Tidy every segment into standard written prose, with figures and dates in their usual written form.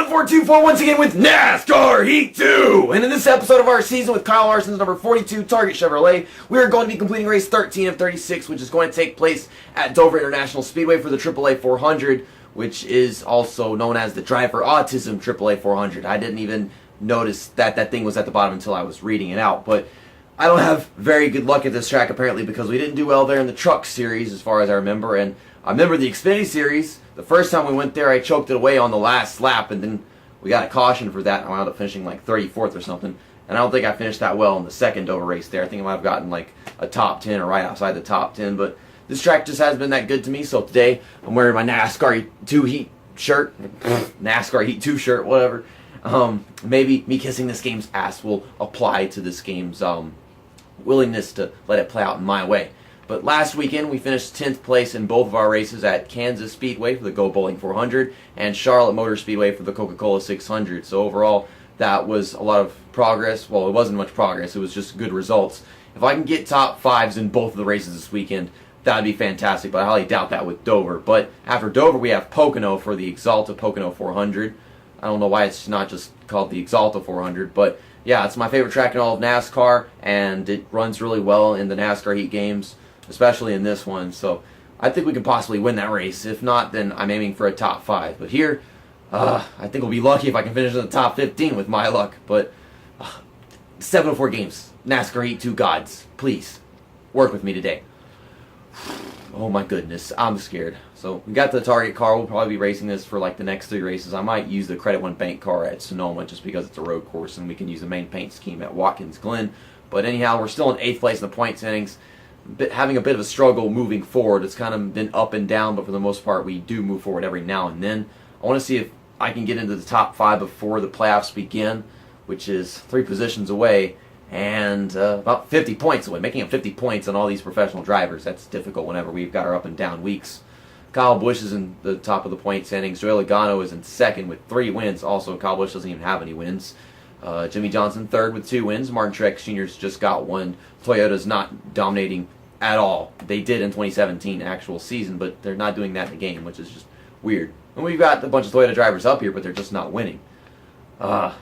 142.4 once again with NASCAR Heat 2! And in this episode of our season with Kyle Larson's number 42 Target Chevrolet, we are going to be completing race 13 of 36, which is going to take place at Dover International Speedway for the AAA 400, which is also known as the Driver Autism AAA 400. I didn't even notice that that thing was at the bottom until I was reading it out, but I don't have very good luck at this track apparently because we didn't do well there in the Truck Series as far as I remember, and I remember the Xfinity Series. The first time we went there, I choked it away on the last lap, and then we got a caution for that. I wound up finishing like 34th or something, and I don't think I finished that well in the second Dover race there. I think I might have gotten like a top 10 or right outside the top 10, but this track just hasn't been that good to me, so today I'm wearing my NASCAR 2 Heat shirt, NASCAR Heat 2 shirt, whatever. Maybe me kissing this game's ass will apply to this game's willingness to let it play out in my way. But last weekend we finished 10th place in both of our races at Kansas Speedway for the Go Bowling 400 and Charlotte Motor Speedway for the Coca-Cola 600. So overall that was a lot of progress. Well, it wasn't much progress, it was just good results. If I can get top fives in both of the races this weekend, that would be fantastic, but I highly doubt that with Dover. But after Dover we have Pocono for the Exalta Pocono 400. I don't know why it's not just called the Exalta 400, but yeah, it's my favorite track in all of NASCAR, and it runs really well in the NASCAR Heat games, especially in this one. So I think we can possibly win that race. If not, then I'm aiming for a top 5. But here, I think we'll be lucky if I can finish in the top 15 with my luck. But 704 games, NASCAR Heat 2 gods, please work with me today. Oh my goodness, I'm scared. So we got the Target car. We'll probably be racing this for like the next 3 races. I might use the Credit One Bank car at Sonoma just because it's a road course and we can use the main paint scheme at Watkins Glen. But anyhow, we're still in 8th place in the point standings. Having a bit of a struggle moving forward. It's kind of been up and down, but for the most part we do move forward every now and then. I want to see if I can get into the top 5 before the playoffs begin, which is 3 positions away and about 50 points away. Making up 50 points on all these professional drivers, that's difficult whenever we've got our up and down weeks. Kyle Busch is in the top of the point standings. Joey Logano is in second with 3 wins. Also, Kyle Busch doesn't even have any wins. Jimmy Johnson third with 2 wins. Martin Truex Jr.'s just got 1. Toyota's not dominating at all. They did in 2017 actual season, but they're not doing that in the game, which is just weird. And we've got a bunch of Toyota drivers up here, but they're just not winning. I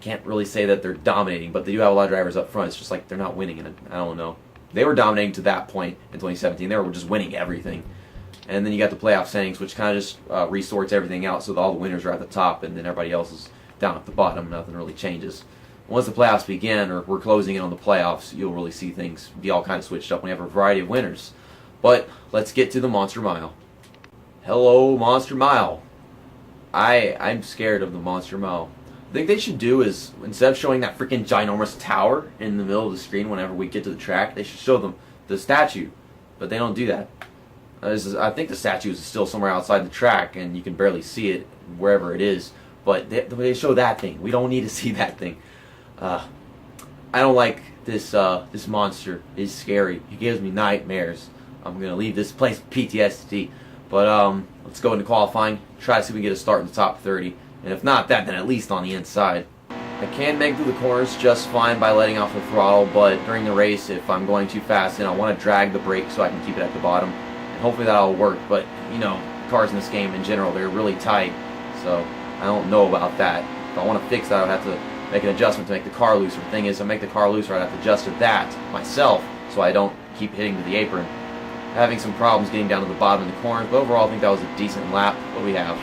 can't really say that they're dominating, but they do have a lot of drivers up front. It's just like they're not winning, and I don't know. They were dominating to that point in 2017. They were just winning everything. And then you got the playoff standings, which kind of just resorts everything out so that all the winners are at the top, and then everybody else is down at the bottom. Nothing really changes. Once the playoffs begin, or we're closing in on the playoffs, you'll really see things be all kind of switched up when you have a variety of winners. But let's get to the Monster Mile. Hello, Monster Mile. I'm scared of the Monster Mile. I think they should do is, instead of showing that freaking ginormous tower in the middle of the screen whenever we get to the track, they should show them the statue. But they don't do that. I think the statue is still somewhere outside the track, and you can barely see it wherever it is. But they show that thing. We don't need to see that thing. I don't like this. This monster is scary. He gives me nightmares. I'm gonna leave this place with PTSD. But let's go into qualifying. Try to see if we can get a start in the top 30. And if not that, then at least on the inside. I can make through the corners just fine by letting off the throttle. But during the race, if I'm going too fast, then I want to drag the brake so I can keep it at the bottom. Hopefully that'll work, but you know, cars in this game in general, they're really tight, so I don't know about that. If I want to fix that, I would have to make an adjustment to make the car looser. The thing is, to make the car looser, I'd have to adjust to that myself so I don't keep hitting to the apron. Having some problems getting down to the bottom of the corners, but overall I think that was a decent lap. What do we have?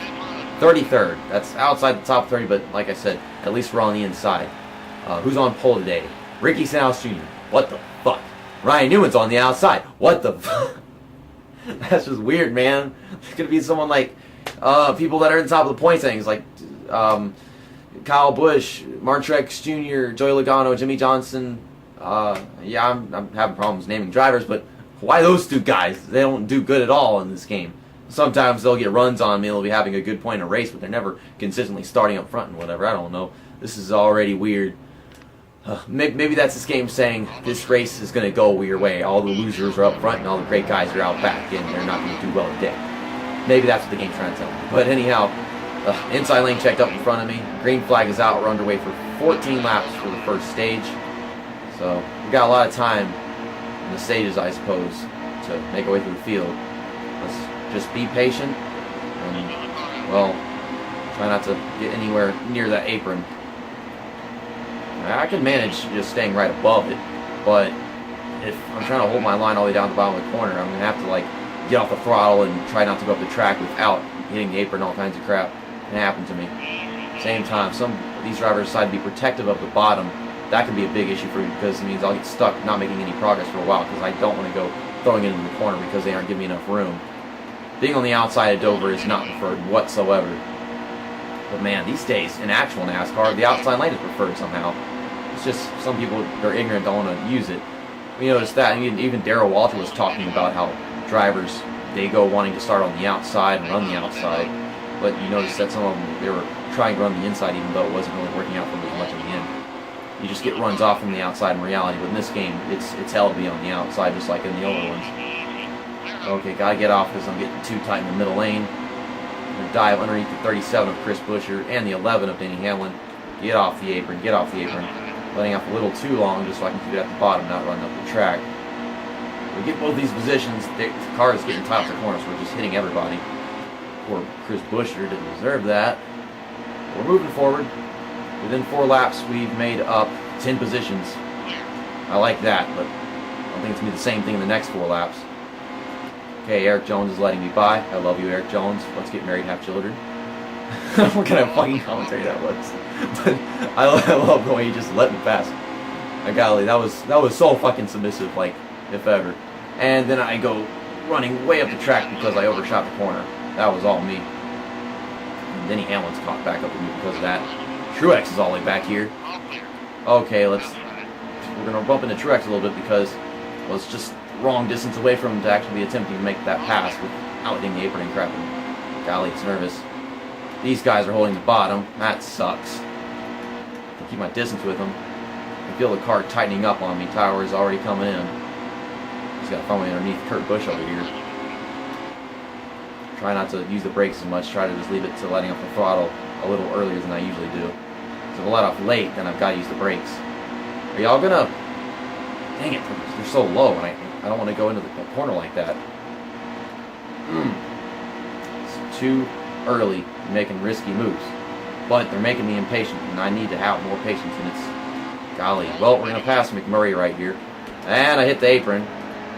33rd. That's outside the top 30, but like I said, at least we're on the inside. Who's on pole today? Ricky Stenhouse Jr. What the fuck? Ryan Newman's on the outside. What the fuck? That's just weird, man. It could be someone like people that are in the top of the point standings, like Kyle Busch, Martin Truex Jr., Joey Logano, Jimmy Johnson. Yeah, I'm having problems naming drivers, but why those 2 guys? They don't do good at all in this game. Sometimes they'll get runs on me, they'll be having a good point in a race, but they're never consistently starting up front and whatever. I don't know. This is already weird. Maybe that's this game saying this race is going to go your way. All the losers are up front and all the great guys are out back, and they're not going to do well today. Maybe that's what the game's trying to tell me. But anyhow, inside lane checked up in front of me. Green flag is out. We're underway for 14 laps for the first stage. So we've got a lot of time in the stages, I suppose, to make our way through the field. Let's just be patient and, well, Try not to get anywhere near that apron. I can manage just staying right above it, but if I'm trying to hold my line all the way down to the bottom of the corner, I'm going to have to like get off the throttle and try not to go up the track without hitting the apron, all kinds of crap. It happened to me. Same time, some of these drivers decide to be protective of the bottom. That can be a big issue for me because it means I'll get stuck not making any progress for a while because I don't want to go throwing it into the corner because they aren't giving me enough room. Being on the outside of Dover is not preferred whatsoever. But man, these days, in actual NASCAR, the outside lane is preferred somehow. It's just some people, they're ignorant, don't want to use it. We noticed that, and even Darrell Walter was talking about how drivers, they go wanting to start on the outside and run the outside. But you notice that some of them, they were trying to run the inside even though it wasn't really working out for them as much in the end. You just get runs off from the outside in reality, but in this game, it's hell to be on the outside just like in the older ones. Okay, gotta get off because I'm getting too tight in the middle lane. I'm gonna dive underneath the 37 of Chris Buescher and the 11 of Denny Hamlin. Get off the apron, get off the apron. Letting off a little too long just so I can keep it at the bottom, not running up the track. We get both these positions, the car is getting tight off the corner, so we're just hitting everybody. Poor Chris Buescher didn't deserve that. We're moving forward. Within 4 laps, we've made up 10 positions. I like that, but I don't think it's going to be the same thing in the next 4 laps. Okay, Eric Jones is letting me by. I love you, Eric Jones. Let's get married, have children. What kind of fucking commentary that was. But I love the way he just let me pass. Golly, that was so fucking submissive, like, if ever. And then I go running way up the track because I overshot the corner. That was all me. And Denny Hamlin's caught back up with me because of that. Truex is all the way back here. Okay, we're gonna bump into Truex a little bit because well, it's just wrong distance away from him to actually be attempting to make that pass without hitting the apron and crap. Golly, it's nervous. These guys are holding the bottom. That sucks. I keep my distance with them. I feel the car tightening up on me. Tower is already coming in. Just gotta find me underneath Kurt Busch over here. Try not to use the brakes as much. Try to just leave it to letting off the throttle a little earlier than I usually do. So if I let off late, then I've got to use the brakes. Are y'all gonna... Dang it, they're so low, and I don't want to go into the corner like that. It's too early making risky moves. But they're making me impatient, and I need to have more patience, and it's... Golly. Well, we're going to pass McMurray right here. And I hit the apron.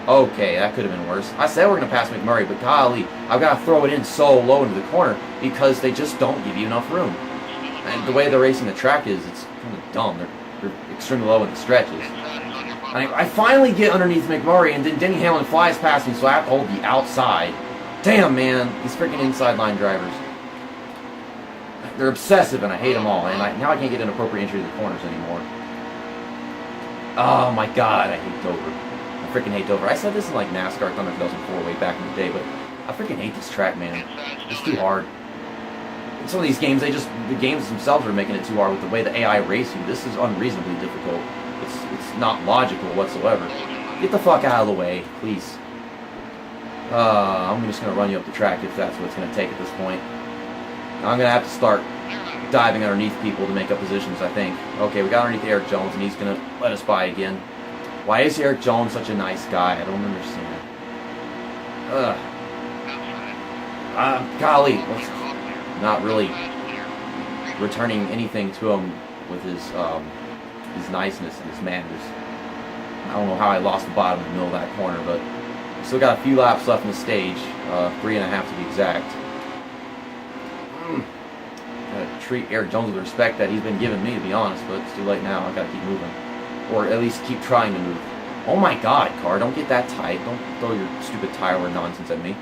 Okay, that could have been worse. I said we're going to pass McMurray, but golly, I've got to throw it in so low into the corner because they just don't give you enough room. And the way they're racing the track is, it's kind of dumb. They're extremely low in the stretches. I finally get underneath McMurray, and then Denny Hamlin flies past me, so I have to hold the outside. Damn, man, these freaking inside line drivers. They're obsessive, and I hate them all. And now I can't get an appropriate entry to the corners anymore. Oh my God, I hate Dover. I freaking hate Dover. I said this in like NASCAR Thunder 2004 way back in the day, but I freaking hate this track, man. It's too hard. In some of these games, the games themselves are making it too hard with the way the AI race you. This is unreasonably difficult. It's not logical whatsoever. Get the fuck out of the way, please. I'm just going to run you up the track if that's what it's going to take at this point. I'm going to have to start diving underneath people to make up positions, I think. Okay, we got underneath Eric Jones, and he's going to let us by again. Why is Eric Jones such a nice guy? I don't understand. Golly, not really returning anything to him with his niceness and his manners. I don't know how I lost the bottom in the middle of that corner, but we still got a few laps left in the stage, 3.5 to be exact. Gotta treat Eric Jones with the respect that he's been giving me, to be honest, but it's too late now. I gotta keep moving. Or at least keep trying to move. Oh my God, car, don't get that tight. Don't throw your stupid tire wear nonsense at me.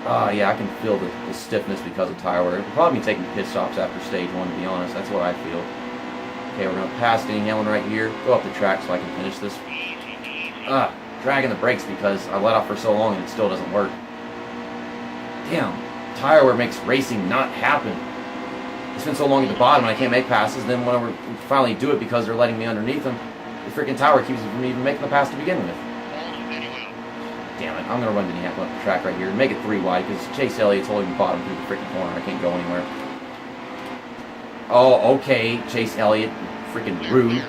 Yeah, I can feel the stiffness because of tire wear. It'll probably be taking pit stops after stage 1, to be honest. That's what I feel. Okay, we're going to pass Denny Hamlin right here. Go up the track so I can finish this. Dragging the brakes because I let off for so long and it still doesn't work. Damn, tire wear makes racing not happen. It's been so long at the bottom and I can't make passes. Then when we finally do it because they're letting me underneath them, the freaking tower keeps me from even making the pass to begin with. Damn it, I'm going to run Denny Hamlin up the track right here and make it 3 wide because Chase Elliott's holding the bottom through the freaking corner. I can't go anywhere. Oh, okay, Chase Elliott, freaking rude.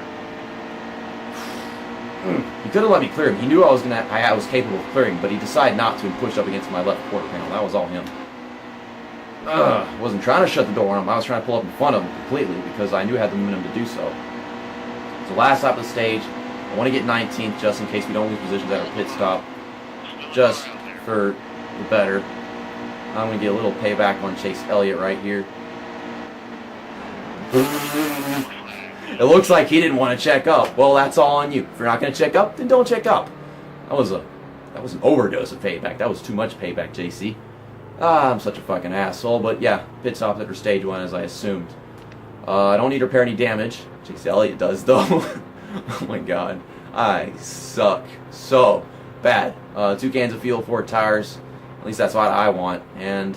He could have let me clear him. He knew I was capable of clearing, but he decided not to and pushed up against my left quarter panel. That was all him. Wasn't trying to shut the door on him. I was trying to pull up in front of him completely because I knew I had the momentum to do so. So last lap of the stage, I want to get 19th just in case we don't lose positions at our pit stop. Just for the better. I'm going to get a little payback on Chase Elliott right here. It looks like he didn't want to check up. Well, that's all on you. If you're not going to check up, then don't check up. That was an overdose of payback. That was too much payback, JC. I'm such a fucking asshole. But yeah, pit stop after stage 1 as I assumed. I don't need to repair any damage. Chase Elliott does though. Oh my god. I suck so bad. 2 cans of fuel, 4 tires. At least that's what I want. And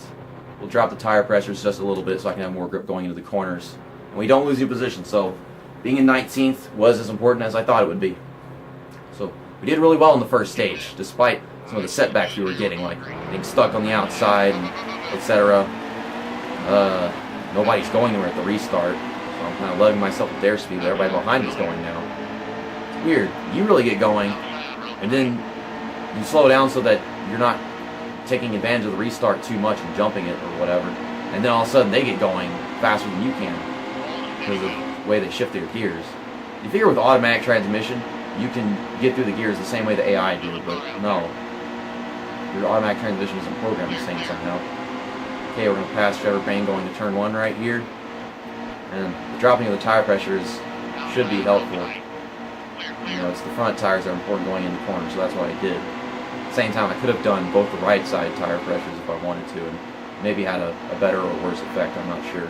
we'll drop the tire pressures just a little bit so I can have more grip going into the corners. And we don't lose your position. So being in 19th was as important as I thought it would be. So we did really well in the first stage, despite some of the setbacks we were getting, like getting stuck on the outside, etc. Nobody's going anywhere at the restart, so I'm kind of letting myself at their speed, but everybody behind me is going now. It's weird. You really get going, and then you slow down so that you're not taking advantage of the restart too much and jumping it or whatever, and then all of a sudden they get going faster than you can because of the way they shift their gears. You figure with automatic transmission, you can get through the gears the same way the AI do, but no. Your automatic transmission isn't programmed the same somehow. Okay, we're going to pass Trevor Bayne going to turn 1 right here. And the dropping of the tire pressures should be helpful. You know, it's the front tires that are important going into corners, so that's what I did. At the same time, I could have done both the right side tire pressures if I wanted to, and maybe had a better or worse effect, I'm not sure.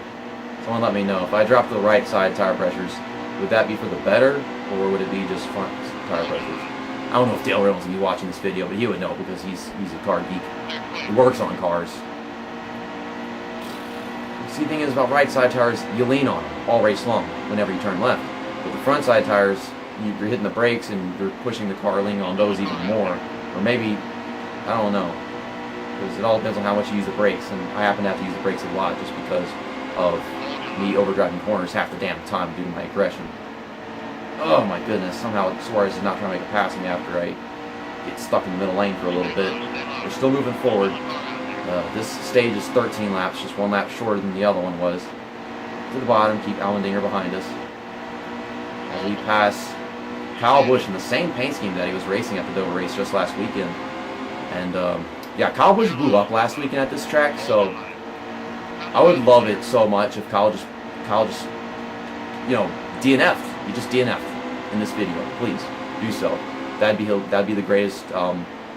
Someone let me know. If I dropped the right side tire pressures, would that be for the better, or would it be just front tire pressures? I don't know if Dale Reynolds will be watching this video, but he would know because he's a car geek. He works on cars. The see, thing is about right side tires, you lean on them all race long whenever you turn left. But the front side tires, you're hitting the brakes and you're pushing the car, leaning on those even more. Or maybe, I don't know, because it all depends on how much you use the brakes, and I happen to have to use the brakes a lot just because of me overdriving corners half the damn time due to my aggression. Oh my goodness, somehow Suarez is not trying to make a pass on me after I get stuck in the middle lane for a little bit. We're still moving forward. This stage is 13 laps, just 1 lap shorter than the other one was. To the bottom, keep Allmendinger behind us. As we pass Kyle Busch in the same paint scheme that he was racing at the Dover race just last weekend. And yeah, Kyle Busch blew up last weekend at this track, so I would love it so much if Kyle just you know, DNF'd. He just DNF'd in this video. Please do so. That'd be the greatest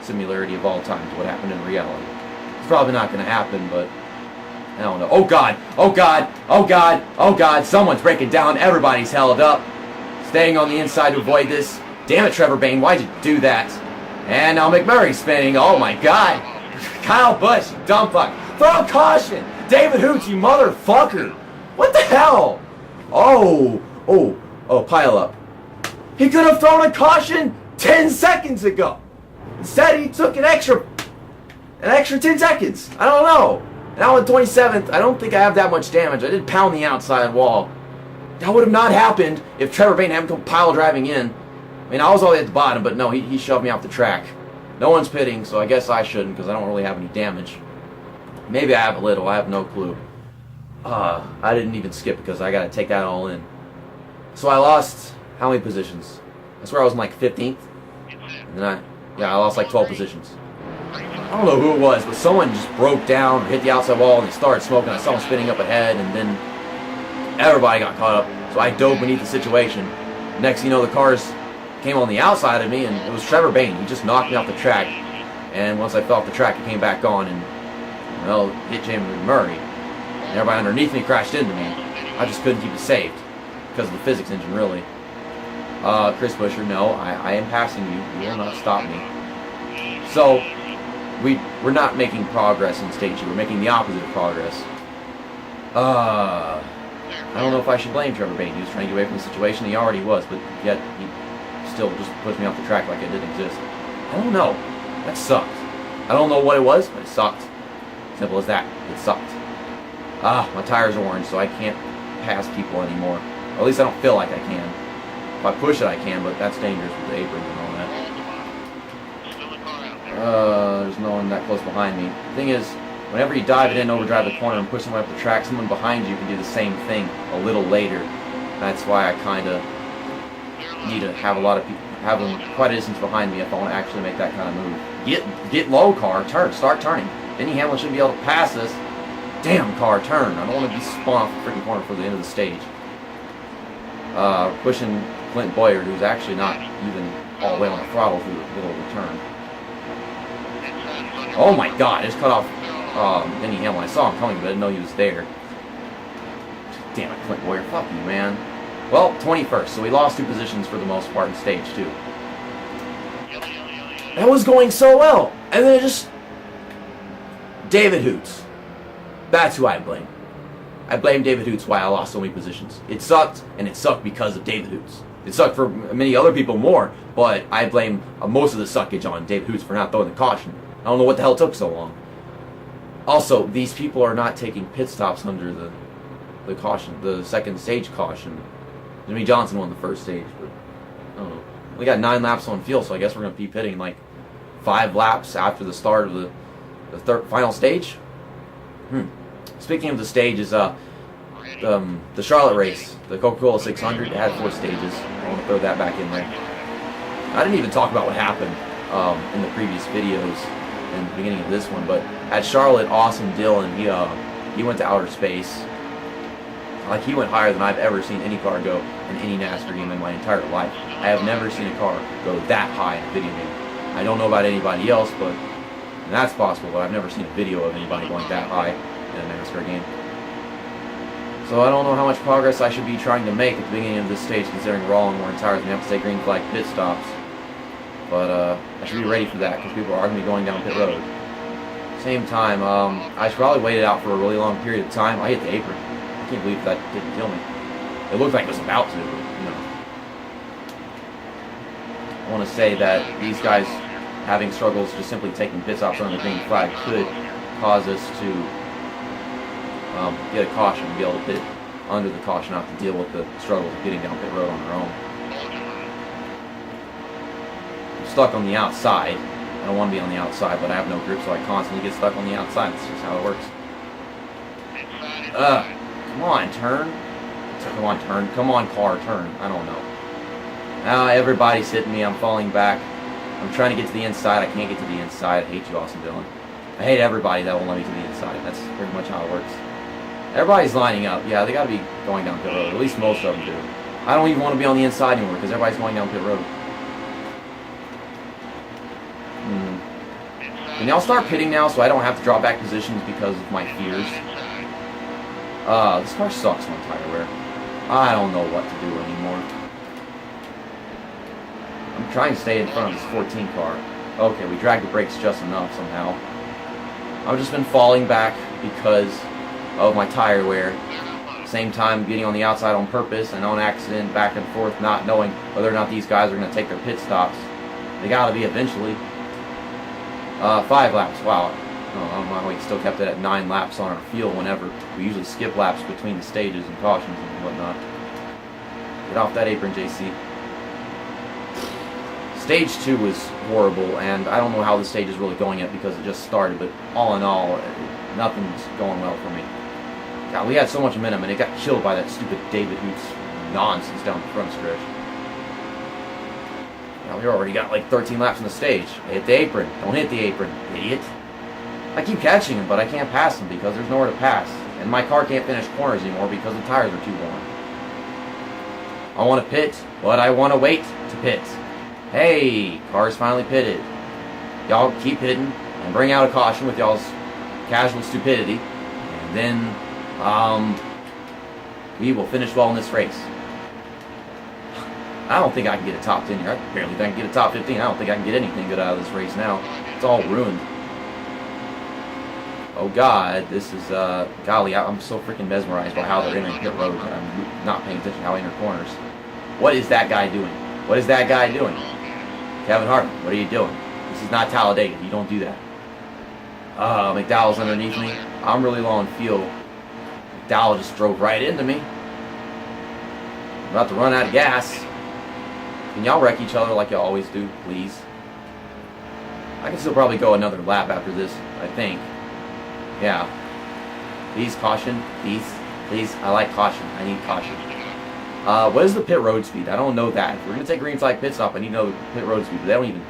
similarity of all time to what happened in reality. It's probably not going to happen, but I don't know. Oh God! Oh God! Oh God! Oh God! Someone's breaking down. Everybody's held up. Staying on the inside to avoid this. Damn it, Trevor Bayne! Why'd you do that? And now McMurray's spinning. Oh my God! Kyle Busch, you dumb fuck! Throw a caution! David Hoots, you motherfucker! What the hell? Oh! Pile up. He could have thrown a caution 10 seconds ago. Instead, he took an extra 10 seconds. I don't know. Now in 27th, I don't think I have that much damage. I did pound the outside wall. That would have not happened if Trevor Bayne hadn't come pile driving in. I mean, I was all the way at the bottom, but no, he shoved me off the track. No one's pitting, so I guess I shouldn't because I don't really have any damage. Maybe I have a little. I have no clue. I didn't even skip because I got to take that all in. So I lost how many positions? I swear I was in like 15th. And then I lost like 12 positions. I don't know who it was, but someone just broke down or hit the outside wall and they started smoking. I saw them spinning up ahead, and then everybody got caught up. So I dove beneath the situation. Next thing you know, the cars came on the outside of me, and it was Trevor Bayne. He just knocked me off the track. And once I fell off the track, it came back on and, well, hit Jamie McMurray. And everybody underneath me crashed into me. I just couldn't keep it saved because of the physics engine, really. Chris Buescher, no, I am passing you. You will not stop me. So, we're not making progress in stage 2. We're making the opposite of progress. I don't know if I should blame Trevor Bayne. He was trying to get away from the situation. He already was, but yet he still just pushed me off the track like it didn't exist. I don't know. That sucked. I don't know what it was, but it sucked. Simple as that. It sucked. My tire's orange, so I can't pass people anymore. Or at least I don't feel like I can. If I push it, I can, but that's dangerous with the aprons and all that. There's no one that close behind me. The thing is, whenever you dive it in, overdrive the corner, and push someone up the track, someone behind you can do the same thing a little later. That's why I kind of need to have a lot of people, have them quite a distance behind me if I want to actually make that kind of move. Get low, car. Start turning. Denny Hamlin should be able to pass us. Damn, car, turn. I don't want to be spun off the freaking corner for the end of the stage. Pushing Clint Boyer, who's actually not even all the way on the throttle through the middle of the turn. Oh my god, I just cut off Denny Hamlin. I saw him coming, but I didn't know he was there. Damn it, Clint Boyer. Fuck you, man. Well, 21st, so we lost 2 positions for the most part in stage 2. That was going so well. And then it just... David Hoots. That's who I blame. I blame David Hoots why I lost so many positions. It sucked, and it sucked because of David Hoots. It sucked for many other people more, but I blame most of the suckage on David Hoots for not throwing the caution. I don't know what the hell it took so long. Also, these people are not taking pit stops under the caution, the second stage caution. Jimmy Johnson won the first stage, but I don't know. We got 9 laps on field, so I guess we're going to be pitting like 5 laps after the start of the final stage. Speaking of the stages, the Charlotte race, the Coca-Cola 600, it had 4 stages. I want to throw that back in there. I didn't even talk about what happened in the previous videos in the beginning of this one, but at Charlotte, Austin Dillon, he went to outer space. Like, he went higher than I've ever seen any car go in any NASCAR game in my entire life. I have never seen a car go that high in a video game. I don't know about anybody else, but that's possible, but I've never seen a video of anybody going that high in a NASCAR game. So I don't know how much progress I should be trying to make at the beginning of this stage, considering we're all on worn tires and we have to take green flag pit stops. But I should be ready for that, because people are going to be going down pit road. Same time, I should probably wait it out for a really long period of time. I hit the apron. I can't believe that didn't kill me. It looked like it was about to, but, you know. I want to say that these guys having struggles just simply taking pit stops on the green flag could cause us to get a caution and be able to pit under the caution, not to deal with the struggles of getting down pit road on our own. I'm stuck on the outside. I don't want to be on the outside, but I have no grip, so I constantly get stuck on the outside. That's just how it works. Come on, turn. Come on, turn. Come on, car, turn. I don't know. Now everybody's hitting me. I'm falling back. I'm trying to get to the inside. I can't get to the inside. I hate you, Austin Dillon. I hate everybody that won't let me to the inside. That's pretty much how it works. Everybody's lining up. Yeah, they got to be going down pit road. At least most of them do. I don't even want to be on the inside anymore because everybody's going down pit road. Can y'all start pitting now so I don't have to drop back positions because of my fears? This car sucks on tire wear. I don't know what to do anymore. I'm trying to stay in front of this 14 car. Okay, we dragged the brakes just enough somehow. I've just been falling back because of my tire wear. Same time getting on the outside on purpose and on accident, back and forth, not knowing whether or not these guys are going to take their pit stops. They got to be eventually. 5 laps. Wow. I don't know how we still kept it at 9 laps on our field whenever we usually skip laps between the stages and cautions and whatnot. Get off that apron, JC. Stage 2 was horrible, and I don't know how the stage is really going yet because it just started, but all in all, nothing's going well for me. God, we had so much momentum, and it got killed by that stupid David Hoots nonsense down the front stretch. Now, we already got like 13 laps on the stage. Hit the apron. Don't hit the apron, idiot. I keep catching him, but I can't pass him because there's nowhere to pass. And my car can't finish corners anymore because the tires are too worn. I want to pit, but I want to wait to pit. Hey, car's finally pitted. Y'all keep hitting and bring out a caution with y'all's casual stupidity. And then, we will finish well in this race. I don't think I can get a top 10 here. I barely think I can get a top 15. I don't think I can get anything good out of this race now. It's all ruined. Oh God, this is, golly, I'm so freaking mesmerized by how they're entering pit road. I'm not paying attention to how they enter corners. What is that guy doing? What is that guy doing? Kevin Hartman, what are you doing? This is not Talladega. You don't do that. McDowell's underneath me. I'm really low on fuel. McDowell just drove right into me. I'm about to run out of gas. Can y'all wreck each other like y'all always do, please? I can still probably go another lap after this, I think. Yeah. Please, caution. Please. Please. I like caution. I need caution. What is the pit road speed? I don't know that. If we're going to take green flag pit stop, I need to know the pit road speed. But they don't even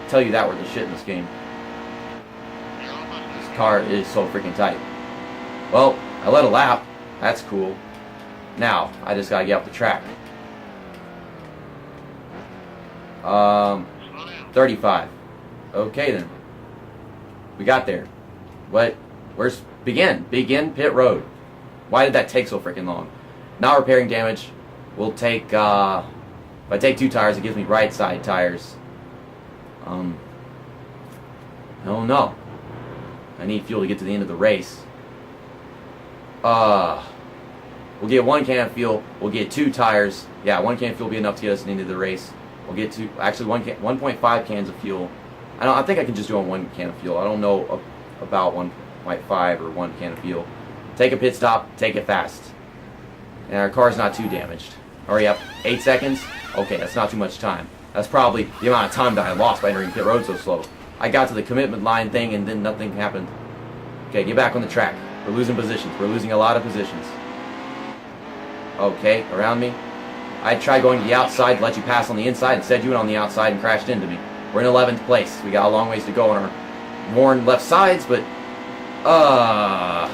tell you that worth of shit in this game. This car is so freaking tight. Well, I led a lap. That's cool. Now, I just got to get off the track. 35. Okay then. We got there. Where's begin pit road? Why did that take so freaking long? Not repairing damage. We'll take if I take 2 tires, it gives me right side tires. I don't know. I need fuel to get to the end of the race. We'll get 1 can of fuel. We'll get 2 tires. Yeah, 1 can of fuel will be enough to get us to the end of the race. We'll get 1.5 cans of fuel. I think I can just do on 1 can of fuel. I don't know about 1.5 or 1 can of fuel. Take a pit stop. Take it fast. And our car's not too damaged. Hurry up. 8 seconds. Okay, that's not too much time. That's probably the amount of time that I lost by entering pit road so slow. I got to the commitment line thing and then nothing happened. Okay, get back on the track. We're losing positions. We're losing a lot of positions. Okay, around me. I tried going to the outside to let you pass on the inside. Instead, you went on the outside and crashed into me. We're in 11th place. We got a long ways to go on our worn left sides, but I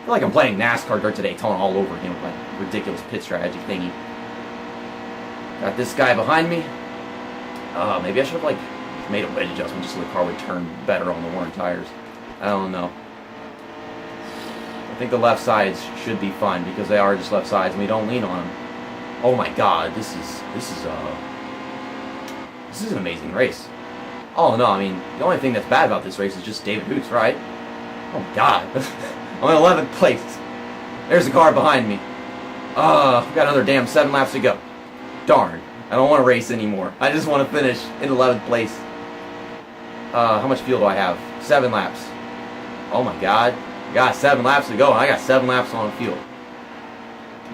feel like I'm playing NASCAR Dirt to Daytona all over again with my ridiculous pit strategy thingy. Got this guy behind me. Maybe I should have made a wedge adjustment just so the car would turn better on the worn tires. I don't know. I think the left sides should be fun because they are just left sides and we don't lean on them. Oh my God, this is an amazing race. Oh no, I mean the only thing that's bad about this race is just David Hoots, right? Oh God, I'm in 11th place. There's a car behind me. We got another damn 7 laps to go. Darn, I don't want to race anymore. I just want to finish in 11th place. How much fuel do I have? 7 laps. Oh my God, I got 7 laps to go and I got 7 laps on fuel.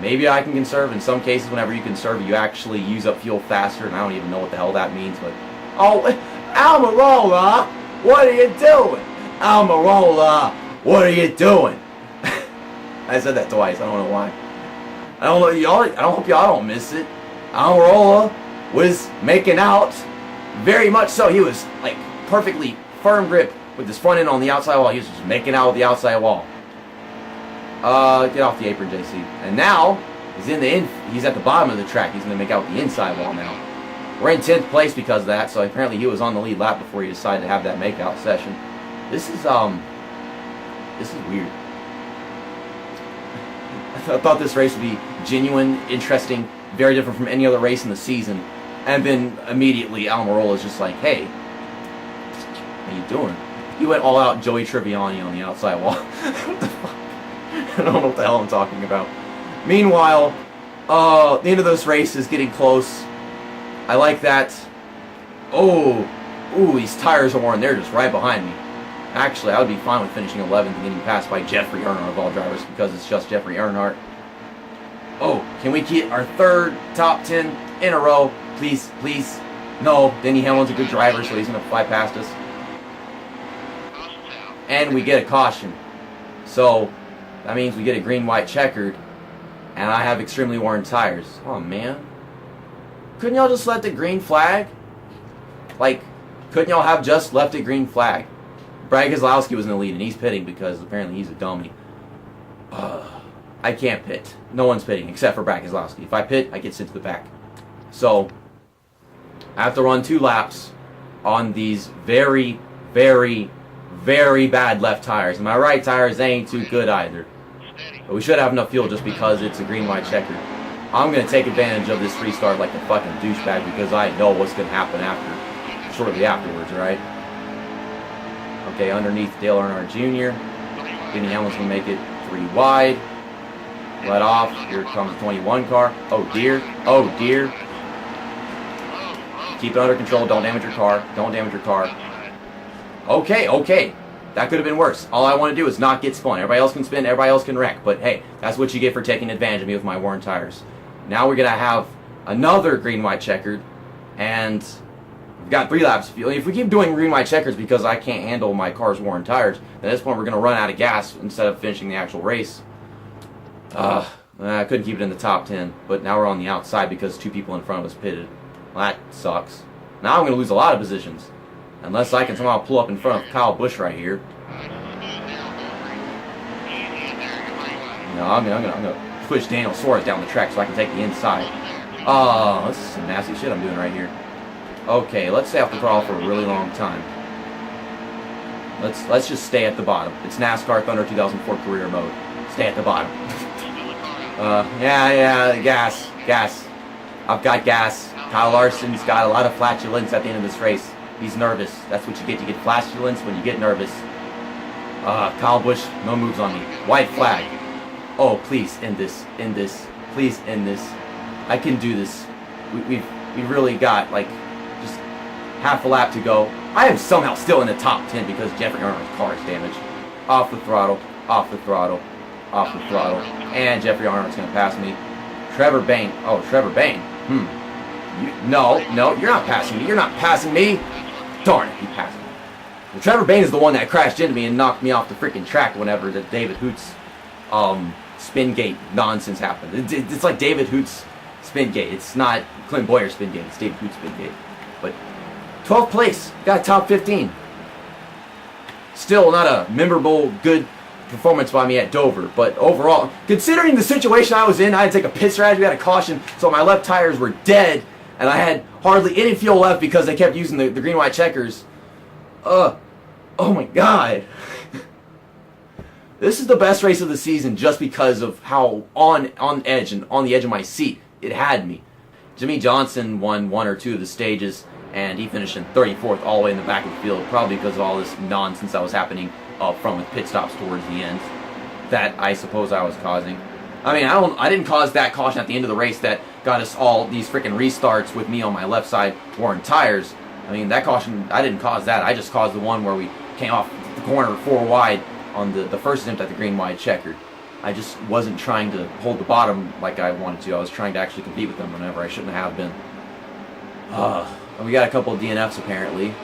Maybe I can conserve. In some cases, whenever you conserve, you actually use up fuel faster, and I don't even know what the hell that means, but... Oh, Almirola, what are you doing? Almirola, what are you doing? I said that twice, I don't know why. I don't hope y'all don't miss it. Almirola was making out, very much so. He was, perfectly firm grip with his front end on the outside wall. He was just making out with the outside wall. Get off the apron, JC. And now, he's at the bottom of the track. He's going to make out the inside wall now. We're in 10th place because of that, so apparently he was on the lead lap before he decided to have that make-out session. This is weird. I thought this race would be genuine, interesting, very different from any other race in the season. And then immediately Almirola is just like, hey, how you doing? He went all out Joey Tribbiani on the outside wall. What the fuck? I don't know what the hell I'm talking about. Meanwhile, the end of this race is getting close. I like that. Ooh, these tires are worn. They're just right behind me. Actually, I would be fine with finishing 11th and getting passed by Jeffrey Earnhardt of all drivers because it's just Jeffrey Earnhardt. Oh, can we get our 3rd top 10 in a row? Please, please. No, Denny Hamlin's a good driver, so he's going to fly past us. And we get a caution. So... that means we get a green-white checkered, and I have extremely worn tires. Oh, man. Couldn't y'all just let the green flag? Couldn't y'all have just left a green flag? Brad Keselowski was in the lead, and he's pitting because apparently he's a dummy. I can't pit. No one's pitting except for Brad Keselowski. If I pit, I get sent to the back. So, I have to run 2 laps on these very, very, very bad left tires. And my right tires, they ain't too good either. But we should have enough fuel just because it's a green-white checker. I'm going to take advantage of this restart like a fucking douchebag because I know what's going to happen shortly afterwards, right? Okay, underneath Dale Earnhardt Jr. Denny Hamlin's going to make it 3 wide. Let off. Here comes the 21 car. Oh, dear. Oh, dear. Keep it under control. Don't damage your car. Don't damage your car. Okay, okay. That could have been worse. All I want to do is not get spun. Everybody else can spin, everybody else can wreck. But hey, that's what you get for taking advantage of me with my worn tires. Now we're going to have another green-white checkered. And We've got 3 laps. If we keep doing green white checkers because I can't handle my car's worn tires, then at this point we're going to run out of gas instead of finishing the actual race. I couldn't keep it in the top 10, but now we're on the outside because 2 people in front of us pitted. Well, that sucks. Now I'm going to lose a lot of positions, unless I can somehow pull up in front of Kyle Busch right here. No, I'm going to push Daniel Suarez down the track so I can take the inside. Oh, this is some nasty shit I'm doing right here. Okay, let's stay off the throttle for a really long time. Let's just stay at the bottom. It's NASCAR Thunder 2004 career mode. Stay at the bottom. Yeah, gas. I've got gas. Kyle Larson's got a lot of flatulence at the end of this race. He's nervous. That's what you get. You get flatulence when you get nervous. Kyle Busch, no moves on me. White flag. Oh, please end this. Please end this. I can do this. We've really got like just half a lap to go. I am somehow still in the top 10 because Jeffrey Arnold's car is damaged. Off the throttle. And Jeffrey Arnold's going to pass me. Trevor Bayne. Oh, Trevor Bayne. No, you're not passing me. Darn it, he passed me. Well, Trevor Bayne is the one that crashed into me and knocked me off the freaking track whenever the David Hoots spin gate nonsense happened. It's like David Hoots spin gate. It's not Clint Boyer spin gate. It's David Hoots spin gate. But 12th place. Got a top 15. Still not a memorable, good performance by me at Dover, but overall, considering the situation I was in, I had to take a pit strategy, I had a caution, so my left tires were dead, and I had hardly any fuel left because they kept using the green-white checkers. Oh my god. This is the best race of the season just because of how on edge and on the edge of my seat it had me. Jimmy Johnson won 1 or 2 of the stages, and he finished in 34th all the way in the back of the field, probably because of all this nonsense that was happening up front with pit stops towards the end that I suppose I was causing. I mean, I didn't cause that caution at the end of the race that got us all these freaking restarts with me on my left side worn tires. I mean, that caution, I didn't cause that. I just caused the one where we came off the corner 4 wide on the first attempt at the green wide checkered. I just wasn't trying to hold the bottom like I wanted to. I was trying to actually compete with them whenever I shouldn't have been. We got a couple of DNFs apparently.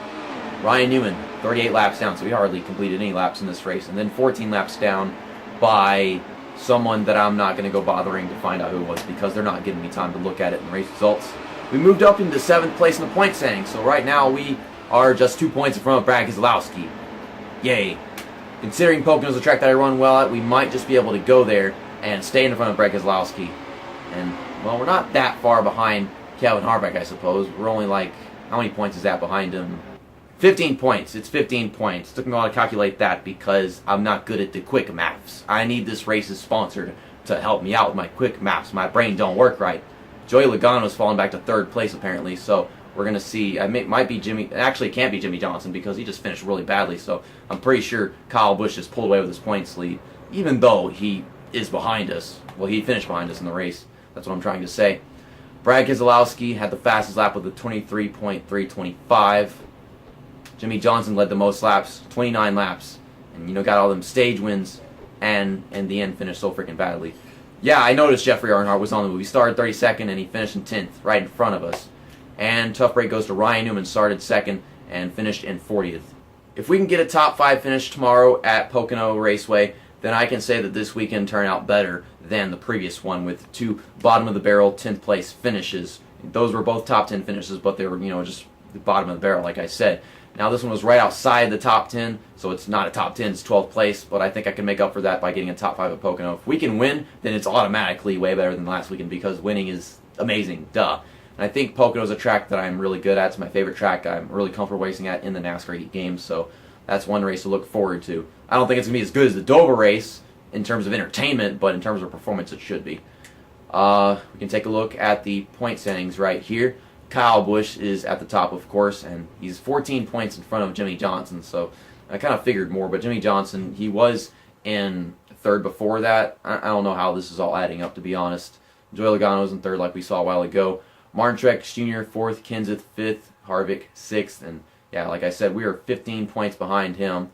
Ryan Newman, 38 laps down, so he hardly completed any laps in this race. And then 14 laps down by someone that I'm not going to go bothering to find out who it was because they're not giving me time to look at it in the race results. We moved up into 7th place in the point standings, so right now we are just 2 points in front of Brad Keselowski. Yay. Considering Pocono's a track that I run well at, we might just be able to go there and stay in front of Brad Keselowski. And, well, we're not that far behind Kevin Harvick, I suppose. We're only like, how many points is that behind him? 15 points. It's 15 points. It took me a while to calculate that because I'm not good at the quick maths. I need this race's sponsor to help me out with my quick maths. My brain don't work right. Joey Logano's fallen back to 3rd place apparently, so we're going to see. It might be Jimmy. Actually, it can't be Jimmy Johnson because he just finished really badly, so I'm pretty sure Kyle Busch just pulled away with his points lead, even though he is behind us. Well, he finished behind us in the race. That's what I'm trying to say. Brad Keselowski had the fastest lap with a 23.325. Jimmy Johnson led the most laps, 29 laps, and got all them stage wins, and in the end finished so freaking badly. Yeah, I noticed Jeffrey Earnhardt was on the move. He started 32nd and he finished in 10th, right in front of us. And tough break goes to Ryan Newman, started 2nd and finished in 40th. If we can get a top 5 finish tomorrow at Pocono Raceway, then I can say that this weekend turned out better than the previous one with 2 bottom of the barrel 10th place finishes. Those were both top 10 finishes, but they were just the bottom of the barrel, like I said. Now this one was right outside the top 10, so it's not a top 10, it's 12th place, but I think I can make up for that by getting a top 5 at Pocono. If we can win, then it's automatically way better than last weekend because winning is amazing, duh. And I think Pocono's a track that I'm really good at. It's my favorite track I'm really comfortable racing at in the NASCAR Heat games, so that's one race to look forward to. I don't think it's going to be as good as the Dover race in terms of entertainment, but in terms of performance it should be. We can take a look at the point standings right here. Kyle Busch is at the top, of course, and he's 14 points in front of Jimmy Johnson, so I kind of figured more, but Jimmy Johnson, he was in 3rd before that. I don't know how this is all adding up, to be honest. Joey Logano was in 3rd like we saw a while ago. Martin Truex Jr., 4th, Kenseth, 5th, Harvick, 6th, and yeah, like I said, we are 15 points behind him.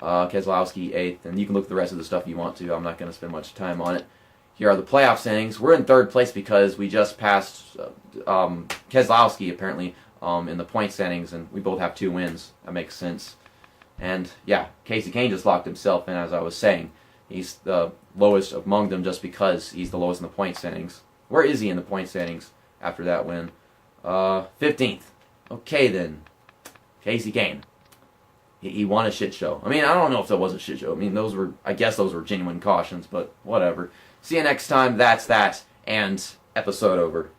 Keselowski, 8th, and you can look at the rest of the stuff you want to. I'm not going to spend much time on it. Here are the playoff standings. We're in 3rd place because we just passed Keselowski, apparently, in the point standings, and we both have 2 wins. That makes sense. And yeah, Casey Kane just locked himself in, as I was saying. He's the lowest among them just because he's the lowest in the point standings. Where is he in the point standings after that win? 15th. Okay then. Casey Kane. He won a shit show. I mean, I don't know if that was a shit show. I mean, I guess those were genuine cautions, but whatever. See you next time. That's that. And episode over.